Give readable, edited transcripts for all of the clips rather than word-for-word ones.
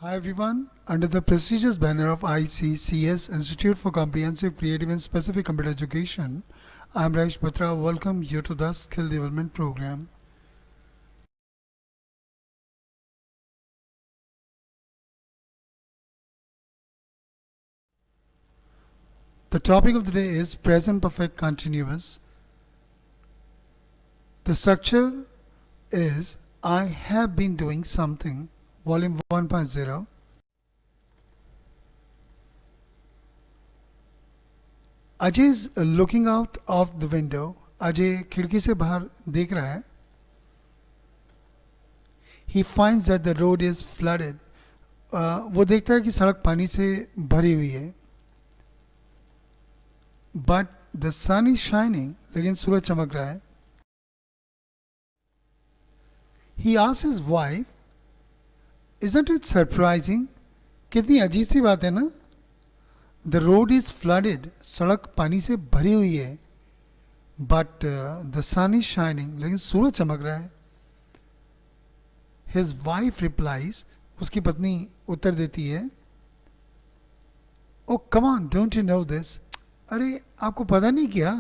Hi everyone. Under the prestigious banner of ICCS Institute for Comprehensive, Creative and Specific Computer Education, I am Rajesh Batra. Welcome you to the Skill Development Program. The topic of the day is Present Perfect Continuous. The structure is I have been doing something, Volume 1.0. Ajay is looking out of the window. Ajay खिड़की से बाहर देख रहा है. He finds that the road is flooded. वो देखता है कि सड़क पानी से भरी हुई है. But the sun is shining. लेकिन सूरज चमक रहा है. He asks his wife, isn't it surprising? कितनी अजीब सी बात है ना. The road is flooded. सड़क पानी से भरी हुई है. But the sun is shining. लेकिन सूरज चमक रहा है. His wife replies. उसकी पत्नी उत्तर देती है, oh come on, don't you know this? अरे आपको पता नहीं क्या?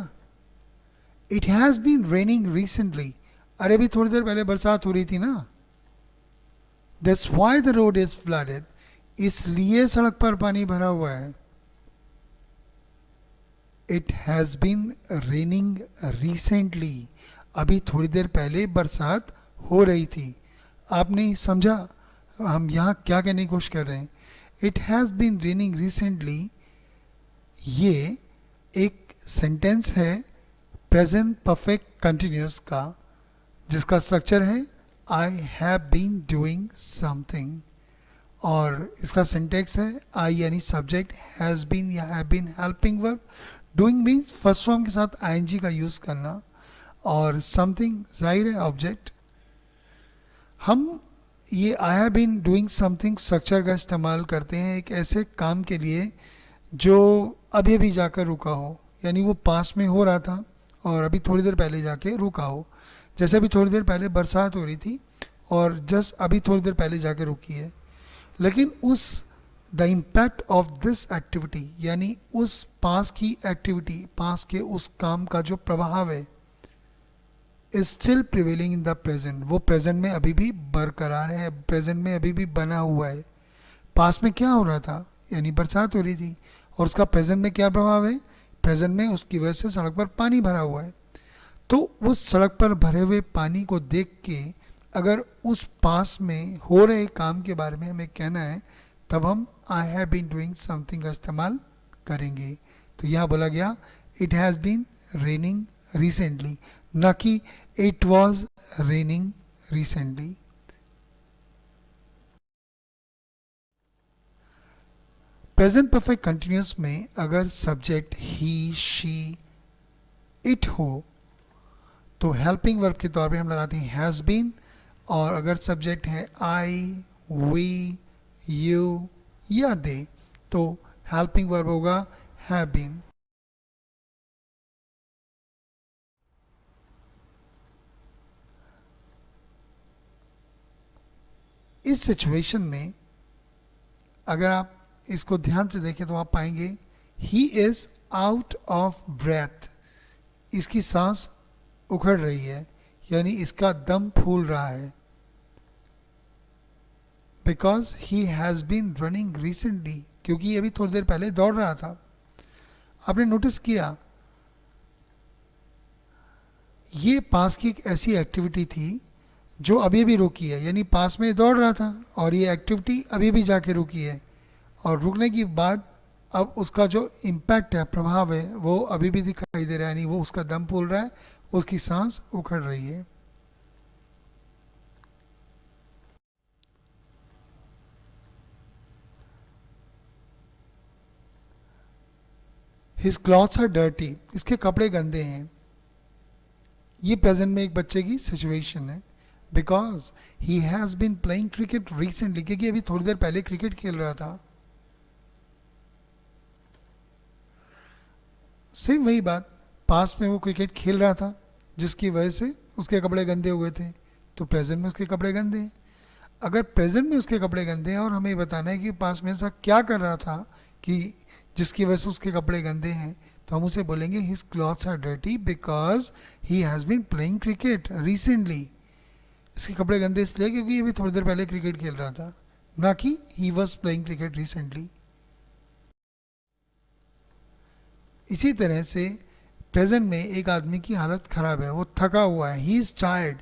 It has been raining recently. अरे अभी थोड़ी देर पहले बरसात हो रही थी ना. That's why the road is flooded. इसलिए सड़क पर पानी भरा हुआ है. It has been raining recently. अभी थोड़ी देर पहले बरसात हो रही थी. आपने समझा हम यहाँ क्या कहने की कोशिश कर रहे हैं? It has been raining recently ये एक सेंटेंस है प्रेजेंट परफेक्ट कंटिन्यूस का, जिसका स्ट्रक्चर है I have been doing something. और इसका सिंटेक्स है आई यानी सब्जेक्ट, हैज़ बीन या have been helping verb. Doing means first form के साथ आईएनजी का यूज़ करना, और समथिंग जाहिर है ऑब्जेक्ट. हम ये I have been doing something structure का इस्तेमाल करते हैं एक ऐसे काम के लिए जो अभी अभी जाकर रुका हो, यानी वो पास्ट में हो रहा था और अभी थोड़ी देर पहले जाके रुका हो. जैसे अभी थोड़ी देर पहले बरसात हो रही थी और जस्ट अभी थोड़ी देर पहले जाके रुकी है. लेकिन उस the impact of this activity, यानी उस पास की एक्टिविटी, पास के उस काम का जो प्रभाव है, is still prevailing in the present. वो प्रेजेंट में अभी भी बरकरार है, प्रेजेंट में अभी भी बना हुआ है. पास में क्या हो रहा था, यानी बरसात हो रही थी, और उसका प्रेजेंट में क्या प्रभाव है? प्रेजेंट में उसकी वजह से सड़क पर पानी भरा हुआ है. तो उस सड़क पर भरे हुए पानी को देख के अगर उस पास में हो रहे काम के बारे में हमें कहना है, तब हम I have been doing something का इस्तेमाल करेंगे. तो यहाँ बोला गया it has been raining recently, न कि it was raining recently. Present perfect continuous में अगर सब्जेक्ट ही, शी, इट हो तो हेल्पिंग वर्ब के तौर पे हम लगाते हैं हैज़ बीन. और अगर सब्जेक्ट है आई, वी, यू या दे, तो हेल्पिंग वर्ब होगा हैव बीन. इस सिचुएशन में अगर आप इसको ध्यान से देखें तो आप पाएंगे he is out of breath. इसकी सांस उखड़ रही है, यानी इसका दम फूल रहा है. Because he has been running recently, क्योंकि ये अभी थोड़ी देर पहले दौड़ रहा था. आपने नोटिस किया ये पास की एक ऐसी एक्टिविटी थी जो अभी भी रुकी है, यानी पास में दौड़ रहा था और ये एक्टिविटी अभी भी जाके रुकी है. और रुकने के बाद अब उसका जो इम्पैक्ट है, प्रभाव है, वो अभी भी दिखाई दे रहा है, यानी वो उसका दम फूल रहा है, उसकी सांस उखड़ रही है. His clothes are dirty. इसके कपड़े गंदे हैं. ये प्रेजेंट में एक बच्चे की सिचुएशन है. Because he has been playing cricket recently, क्योंकि अभी थोड़ी देर पहले क्रिकेट खेल रहा था. सेम वही बात, पास में वो क्रिकेट खेल रहा था जिसकी वजह से उसके कपड़े गंदे हुए थे, तो प्रेजेंट में उसके कपड़े गंदे हैं. अगर प्रेजेंट में उसके कपड़े गंदे हैं और हमें बताना है कि पास में ऐसा क्या कर रहा था कि जिसकी वजह से उसके कपड़े गंदे हैं, तो हम उसे बोलेंगे his clothes are dirty because he has been playing cricket recently. इसके कपड़े गंदे इसलिए क्योंकि ये भी थोड़ी देर पहले क्रिकेट खेल रहा था, ना कि he was playing cricket recently. इसी तरह से प्रेजेंट में एक आदमी की हालत ख़राब है, वो थका हुआ है, he is tired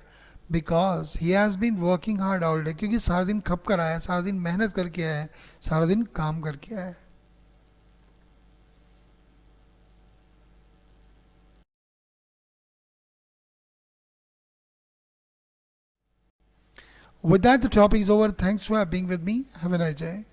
because he has been working hard all day, क्योंकि सारा दिन खप कर आया है, सारा दिन मेहनत करके आया है, सारा दिन काम करके आया है। With that, the topic is over. Thanks for being with me. Have a nice day.